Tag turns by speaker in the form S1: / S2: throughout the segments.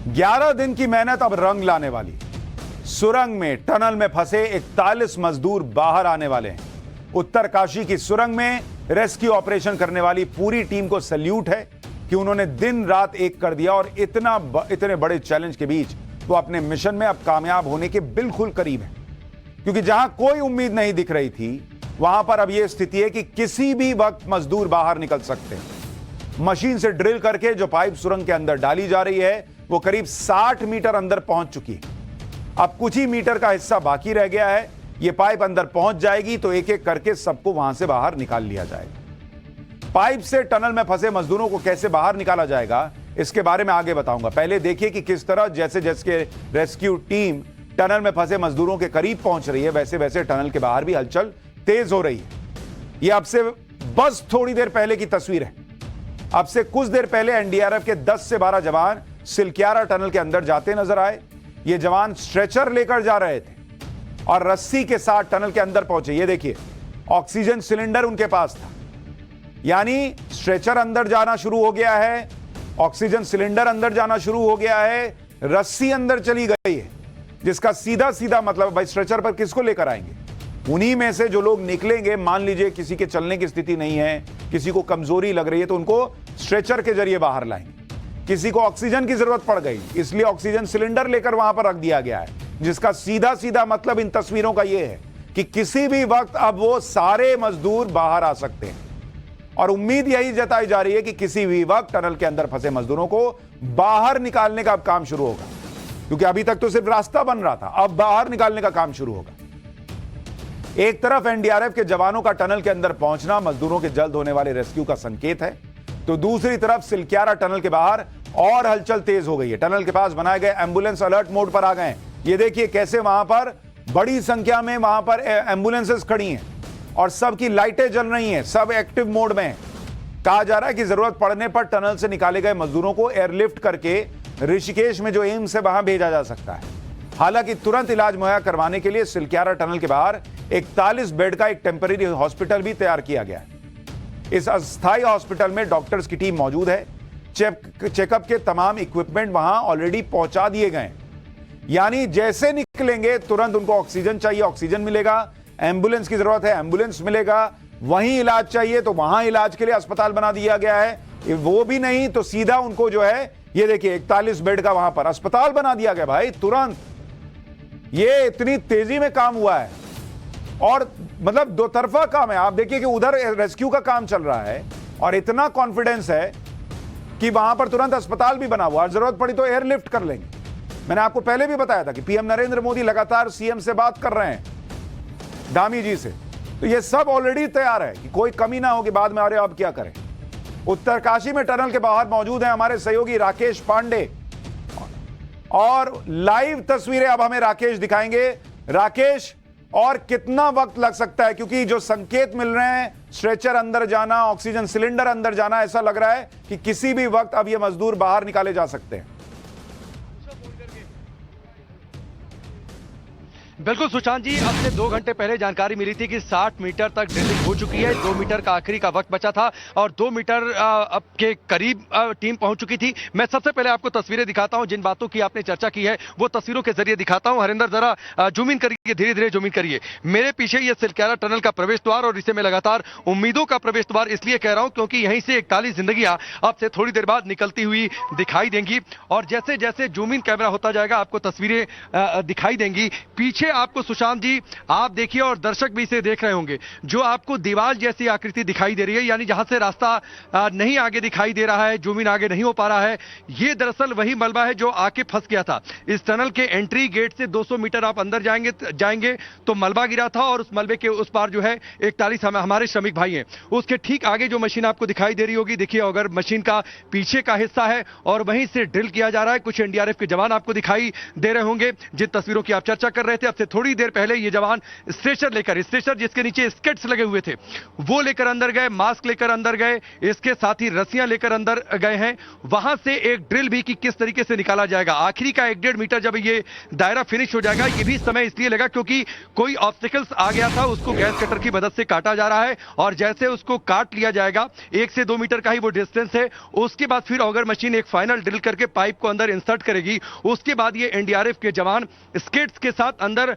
S1: 11 दिन की मेहनत अब रंग लाने वाली। सुरंग में, टनल में फंसे 41 मजदूर बाहर आने वाले हैं। उत्तरकाशी की सुरंग में रेस्क्यू ऑपरेशन करने वाली पूरी टीम को सैल्यूट है कि उन्होंने दिन रात एक कर दिया और इतने बड़े चैलेंज के बीच वो अपने मिशन में अब कामयाब होने के बिल्कुल करीब है। क्योंकि जहां कोई उम्मीद नहीं दिख रही थी, वहां पर अब यह स्थिति है कि किसी भी वक्त मजदूर बाहर निकल सकते हैं। मशीन से ड्रिल करके जो पाइप सुरंग के अंदर डाली जा रही है, वो करीब 60 मीटर अंदर पहुंच चुकी है। अब कुछ ही मीटर का हिस्सा बाकी रह गया है। यह पाइप अंदर पहुंच जाएगी तो एक एक करके सबको वहां से बाहर निकाल लिया जाएगा। पाइप से टनल में फंसे मजदूरों को कैसे बाहर निकाला जाएगा, इसके बारे में आगे बताऊंगा। पहले देखिए कि किस तरह जैसे जैसे रेस्क्यू टीम टनल में फंसे मजदूरों के करीब पहुंच रही है, वैसे वैसे टनल के बाहर भी हलचल तेज हो रही है। यह अब से बस थोड़ी देर पहले की तस्वीर है। अब से कुछ देर पहले एनडीआरएफ के 10 से 12 जवान सिलक्यारा टनल के अंदर जाते नजर आए। ये जवान स्ट्रेचर लेकर जा रहे थे और रस्सी के साथ टनल के अंदर पहुंचे। ये देखिए, ऑक्सीजन सिलेंडर उनके पास था, यानी स्ट्रेचर अंदर जाना शुरू हो गया है, ऑक्सीजन सिलेंडर अंदर जाना शुरू हो गया है, रस्सी अंदर चली गई है, जिसका सीधा सीधा मतलब भाई स्ट्रेचर पर किसको लेकर आएंगे? उन्हीं में से जो लोग निकलेंगे, मान लीजिए किसी के चलने की स्थिति नहीं है, किसी को कमजोरी लग रही है, तो उनको स्ट्रेचर के जरिए बाहर लाएंगे। किसी को ऑक्सीजन की जरूरत पड़ गई, इसलिए ऑक्सीजन सिलेंडर लेकर वहां पर रख दिया गया है, जिसका सीधा सीधा मतलब इन तस्वीरों का यह है कि किसी भी वक्त अब वो सारे मजदूर बाहर आ सकते हैं। और उम्मीद यही जताई जा रही है कि किसी भी वक्त टनल के अंदर फंसे मजदूरों को बाहर निकालने का अब काम शुरू होगा, क्योंकि अभी तक तो सिर्फ रास्ता बन रहा था, अब बाहर निकालने का काम शुरू होगा। एक तरफ एनडीआरएफ के जवानों का टनल के अंदर पहुंचना मजदूरों के जल्द होने वाले रेस्क्यू का संकेत है, तो दूसरी तरफ सिलक्यारा टनल के बाहर और हलचल तेज हो गई है। टनल के पास बनाए गए एम्बुलेंस अलर्ट मोड पर आ गए हैं। ये देखिए कैसे वहां पर बड़ी संख्या में वहां पर एम्बुलेंसेस खड़ी हैं और सबकी लाइटें जल रही हैं, सब एक्टिव मोड में हैं। कहा जा रहा है कि जरूरत पड़ने पर टनल से निकाले गए मजदूरों को एयरलिफ्ट करके ऋषिकेश में जो एम्स है वहां भेजा जा सकता है। हालांकि तुरंत इलाज मुहैया करवाने के लिए सिलक्यारा टनल के बाहर 41 बेड का एक टेम्पररी हॉस्पिटल भी तैयार किया गया है। इस अस्थायी हॉस्पिटल में डॉक्टर्स की टीम मौजूद है। चेकअप के तमाम इक्विपमेंट वहां ऑलरेडी पहुंचा दिए गए, यानी जैसे निकलेंगे तुरंत उनको ऑक्सीजन चाहिए, ऑक्सीजन मिलेगा, एम्बुलेंस की जरूरत है, एम्बुलेंस मिलेगा, वहीं इलाज चाहिए तो वहां इलाज के लिए अस्पताल बना दिया गया है। वो भी नहीं तो सीधा उनको जो है, ये देखिए 41 बेड का वहां पर अस्पताल बना दिया गया भाई तुरंत। ये इतनी तेजी में काम हुआ है और मतलब दो तरफा काम है। आप देखिए कि उधर रेस्क्यू का काम चल रहा है और इतना कॉन्फिडेंस है कि वहां पर तुरंत अस्पताल भी बना हुआ, जरूरत पड़ी तो एयरलिफ्ट कर लेंगे। मैंने आपको पहले भी बताया था कि पीएम नरेंद्र मोदी लगातार सीएम से बात कर रहे हैं, धामी जी से, तो ये सब ऑलरेडी तैयार है कि कोई कमी ना हो कि बाद में अरे अब क्या करें। उत्तरकाशी में टनल के बाहर मौजूद हैं हमारे सहयोगी राकेश पांडे और लाइव तस्वीरें अब हमें राकेश दिखाएंगे। राकेश, और कितना वक्त लग सकता है, क्योंकि जो संकेत मिल रहे हैं स्ट्रेचर अंदर जाना, ऑक्सीजन सिलेंडर अंदर जाना, ऐसा लग रहा है कि किसी भी वक्त अब ये मजदूर बाहर निकाले जा सकते हैं।
S2: बिल्कुल सुशांत जी, अब से 2 घंटे पहले जानकारी मिली थी कि 60 मीटर तक ड्रिलिंग हो चुकी है। 2 मीटर का आखिरी का वक्त बचा था और 2 मीटर अब के करीब टीम पहुंच चुकी थी। मैं सबसे पहले आपको तस्वीरें दिखाता हूं, जिन बातों की आपने चर्चा की है वो तस्वीरों के जरिए दिखाता हूं। हरिंदर जरा जूम इन करिए, धीरे धीरे जूम इन करिए। मेरे पीछे ये सिलक्यारा टनल का प्रवेश द्वार, और इसे मैं लगातार उम्मीदों का प्रवेश द्वार इसलिए कह रहा हूं क्योंकि यहीं से 41 जिंदगियां अब से थोड़ी देर बाद निकलती हुई दिखाई देंगी। और जैसे जैसे जूम इन कैमरा होता जाएगा आपको तस्वीरें दिखाई देंगी। पीछे आपको सुशांत जी, आप देखिए और दर्शक भी इसे देख रहे होंगे, जो आपको दीवार जैसी आकृति दिखाई दे रही है, यानी जहां से रास्ता नहीं आगे दिखाई दे रहा है, जूम इन आगे नहीं हो पा रहा है, ये दरअसल वही मलबा है जो आके फंस गया था। इस टनल के एंट्री गेट से 200 मीटर आप अंदर जाएंगे तो मलबा गिरा था और उस मलबे के उस पार जो है 41 हमारे श्रमिक भाई हैं। उसके ठीक आगे जो मशीन आपको दिखाई दे रही होगी, देखिए अगर मशीन का पीछे का हिस्सा है और वहीं से ड्रिल किया जा रहा है। कुछ एनडीआरएफ के जवान आपको दिखाई दे रहे होंगे जिन तस्वीरों की आप चर्चा कर रहे थे। अब से थोड़ी देर पहले ये जवान स्ट्रेचर जिसके नीचे स्केट्स लगे हुए थे वो लेकर अंदर गए, मास्क लेकर अंदर गए, इसके साथ ही रस्सियां लेकर अंदर गए हैं। वहां से एक ड्रिल भी कि किस तरीके से निकाला जाएगा। आखिरी का 1-1.5 मीटर जब ये दायरा फिनिश हो जाएगा, ये भी समय इसलिए लगा क्योंकि कोई ऑब्स्टिकल्स आ गया था, उसको गैस कटर की मदद से काटा जा रहा है और जैसे उसको काट लिया जाएगा, 1 से 2 मीटर का ही वो डिस्टेंस है, उसके बाद फिर ऑगर मशीन एक फाइनल ड्रिल करके पाइप को अंदर इंसर्ट करेगी। उसके बाद ये एनडीआरएफ के जवान स्केट्स के साथ अंदर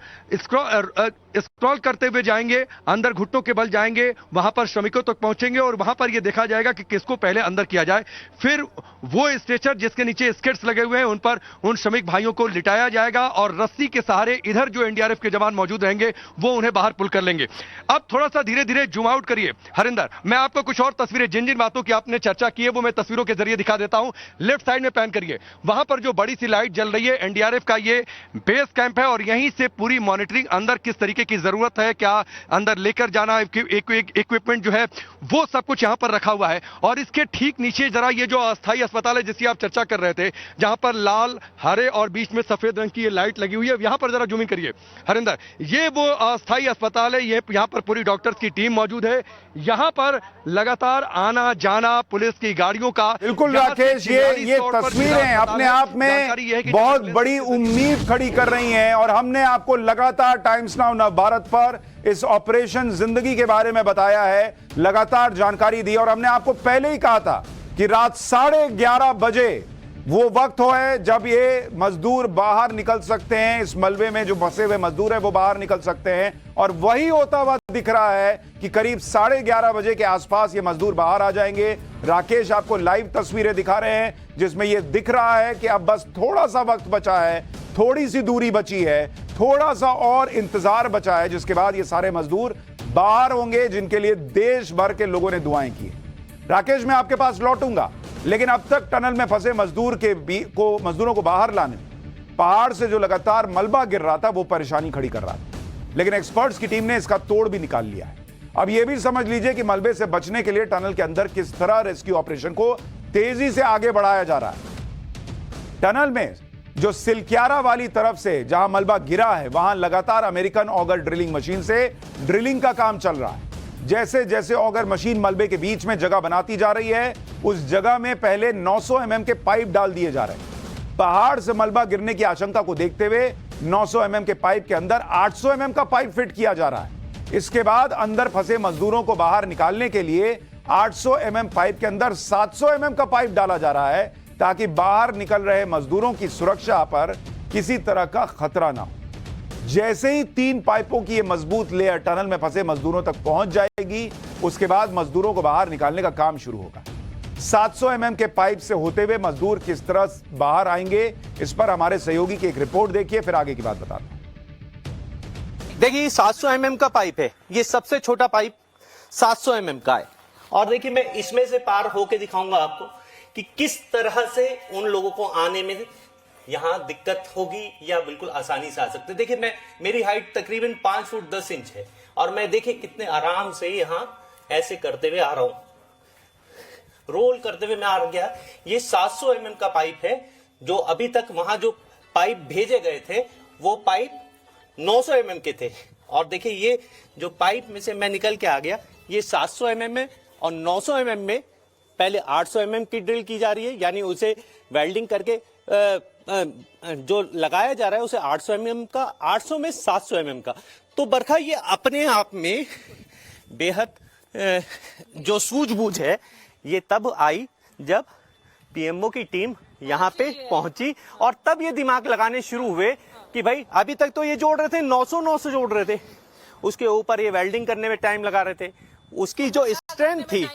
S2: स्क्रॉल करते हुए जाएंगे, अंदर घुटनों के बल जाएंगे, वहां पर श्रमिकों तक पहुंचेंगे और वहां पर यह देखा जाएगा कि किसको पहले अंदर किया जाए। फिर वो स्ट्रेचर जिसके नीचे स्केट्स लगे हुए हैं उन पर उन श्रमिक भाइयों को लिटाया जाएगा और रस्सी के सहारे इधर जो एनडीआरएफ के जवान मौजूद रहेंगे वो उन्हें बाहर पुल कर लेंगे। अब थोड़ा सा धीरे धीरे जूम आउट करिए हरिंदर, मैं आपको कुछ और तस्वीरें जिन जिन बातों की आपने चर्चा की है वो मैं तस्वीरों के जरिए दिखा देता हूं। लेफ्ट साइड में पैन करिए, वहां पर जो बड़ी सी लाइट जल रही है एनडीआरएफ का ये बेस कैंप है और यहीं से पूरी मॉनिटरिंग, अंदर किस तरीके की जरूरत है, क्या अंदर लेकर जाना इक्विपमेंट जो है वो सब कुछ यहां पर रखा हुआ है। और इसके ठीक नीचे जरा ये जो अस्थायी अस्पताल है जिसकी आप चर्चा कर रहे थे, जहां पर लाल, हरे और बीच में सफेद रंग की ये लाइट लगी हुई है, यहां पर जरा जूमिंग करिए हरिंदर, ये वो अस्थायी अस्पताल है, ये यहां पर पूरी डॉक्टर्स की टीम मौजूद है, यहां पर लगातार आना जाना पुलिस की गाड़ियों का।
S1: बिल्कुल राकेश, ये तस्वीरें अपने आप में बहुत बड़ी उम्मीद खड़ी कर रही हैं और हमने आपको लगातार टाइम्स नाउ नवभारत पर इस ऑपरेशन जिंदगी के बारे में बताया है, लगातार जानकारी दी और हमने आपको पहले ही कहा था कि रात 11:30 बजे वो वक्त हो है जब ये मजदूर बाहर निकल सकते हैं, इस मलबे में जो फंसे हुए मजदूर है वो बाहर निकल सकते हैं और वही होता हुआ दिख रहा है कि करीब 11:30 बजे के आसपास ये मजदूर बाहर आ जाएंगे। राकेश आपको लाइव तस्वीरें दिखा रहे हैं जिसमें ये दिख रहा है कि अब बस थोड़ा सा वक्त बचा है, थोड़ी सी दूरी बची है, थोड़ा सा और इंतजार बचा है, जिसके बाद ये सारे मजदूर बाहर होंगे जिनके लिए देश भर के लोगों ने दुआएं की। राकेश, मैं आपके पास लौटूंगा, लेकिन अब तक टनल में फंसे मजदूरों को बाहर लाने पहाड़ से जो लगातार मलबा गिर रहा था वो परेशानी खड़ी कर रहा था, लेकिन एक्सपर्ट्स की टीम ने इसका तोड़ भी निकाल लिया है। अब यह भी समझ लीजिए कि मलबे से बचने के लिए टनल के अंदर किस तरह रेस्क्यू ऑपरेशन को तेजी से आगे बढ़ाया जा रहा है। टनल में जो सिलक्यारा वाली तरफ से जहां मलबा गिरा है वहां लगातार अमेरिकन ऑगर ड्रिलिंग मशीन से ड्रिलिंग का काम चल रहा है। जैसे जैसे ऑगर मशीन मलबे के बीच में जगह बनाती जा रही है, उस जगह में पहले 900 mm के पाइप डाल दिए जा रहे हैं। पहाड़ से मलबा गिरने की आशंका को देखते हुए 900 mm के पाइप के अंदर 800 mm का पाइप फिट किया जा रहा है। इसके बाद अंदर फंसे मजदूरों को बाहर निकालने के लिए 800 mm पाइप के अंदर 700 mm का पाइप डाला जा रहा है ताकि बाहर निकल रहे मजदूरों की सुरक्षा पर किसी तरह का खतरा ना हो। जैसे ही 3 पाइपों की ये मजबूत लेयर टनल में फंसे मजदूरों तक पहुंच जाएगी, उसके बाद मजदूरों को बाहर निकालने का काम शुरू होगा। 700 mm के पाइप से होते हुए मजदूर किस तरह बाहर आएंगे, इस पर हमारे सहयोगी की एक रिपोर्ट देखिए, फिर आगे की बात बताता हूं।
S3: देखिए 700 mm का पाइप है, ये सबसे छोटा पाइप 700 mm का है और देखिए मैं इसमें से पार होके दिखाऊंगा आपको कि किस तरह से उन लोगों को आने में यहां दिक्कत होगी या बिल्कुल आसानी से आ सकते। देखिए मेरी हाइट तकरीबन 5 फुट 10 इंच है और मैं देखिए कितने आराम से यहां ऐसे करते हुए आ रहा हूं, रोल करते हुए मैं आ गया। ये 700 mm का पाइप है, जो अभी तक वहां जो पाइप भेजे गए थे वो पाइप 900 mm के थे और देखिए ये जो पाइप में से मैं निकल के आ गया, ये 700 mm में और 900 mm में पहले 800 mm की ड्रिल की जा रही है, यानी उसे वेल्डिंग करके जो लगाया जा रहा है उसे 800 mm का, 800 में 700 mm का। तो बरखा ये अपने आप में बेहद जो सूझबूझ है ये तब आई जब पीएमओ की टीम यहाँ पे पहुंची और तब ये दिमाग लगाने शुरू हुए कि भाई अभी तक तो ये जोड़ रहे थे 900 जोड़ रहे थे, उसके ऊपर ये वेल्डिंग करने में टाइम लगा रहे थे। उसकी जो स्ट्रेंथ थी,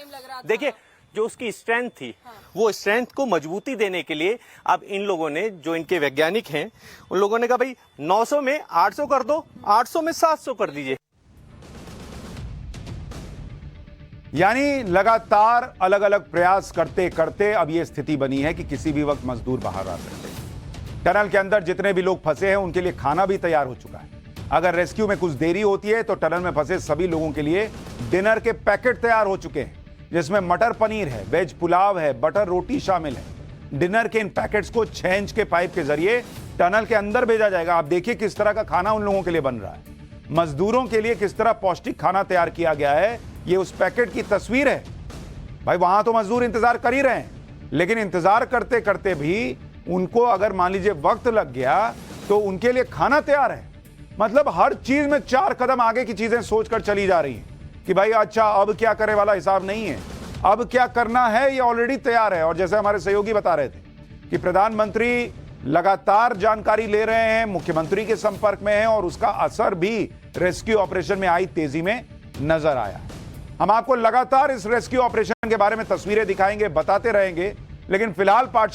S3: देखिए जो उसकी स्ट्रेंथ थी, वो स्ट्रेंथ को मजबूती देने के लिए अब इन लोगों ने, जो इनके वैज्ञानिक हैं, उन लोगों ने कहा भाई 900 में 800 कर दो, 800 में 700 कर दीजिए।
S1: यानी लगातार अलग अलग प्रयास करते करते अब यह स्थिति बनी है कि किसी भी वक्त मजदूर बाहर आ सकते हैं। टनल के अंदर जितने भी लोग फंसे हैं उनके लिए खाना भी तैयार हो चुका है। अगर रेस्क्यू में कुछ देरी होती है तो टनल में फंसे सभी लोगों के लिए डिनर के पैकेट तैयार हो चुके हैं, जिसमें मटर पनीर है, वेज पुलाव है, बटर रोटी शामिल है। डिनर के इन पैकेट्स को 6 इंच के पाइप के जरिए टनल के अंदर भेजा जाएगा। आप देखिए किस तरह का खाना उन लोगों के लिए बन रहा है, मजदूरों के लिए किस तरह पौष्टिक खाना तैयार किया गया है। ये उस पैकेट की तस्वीर है। भाई वहां तो मजदूर इंतजार कर ही रहे हैं, लेकिन इंतजार करते करते भी उनको अगर मान लीजिए वक्त लग गया तो उनके लिए खाना तैयार है। मतलब हर चीज में 4 कदम आगे की चीजें सोचकर चली जा रही हैं कि भाई अच्छा अब क्या करे वाला हिसाब नहीं है, अब क्या करना है ये ऑलरेडी तैयार है। और जैसे हमारे सहयोगी बता रहे थे कि प्रधानमंत्री लगातार जानकारी ले रहे हैं, मुख्यमंत्री के संपर्क में हैं और उसका असर भी रेस्क्यू ऑपरेशन में आई तेजी में नजर आया। हम आपको लगातार इस रेस्क्यू ऑपरेशन के बारे में तस्वीरें दिखाएंगे, बताते रहेंगे, लेकिन फिलहाल पाठशाला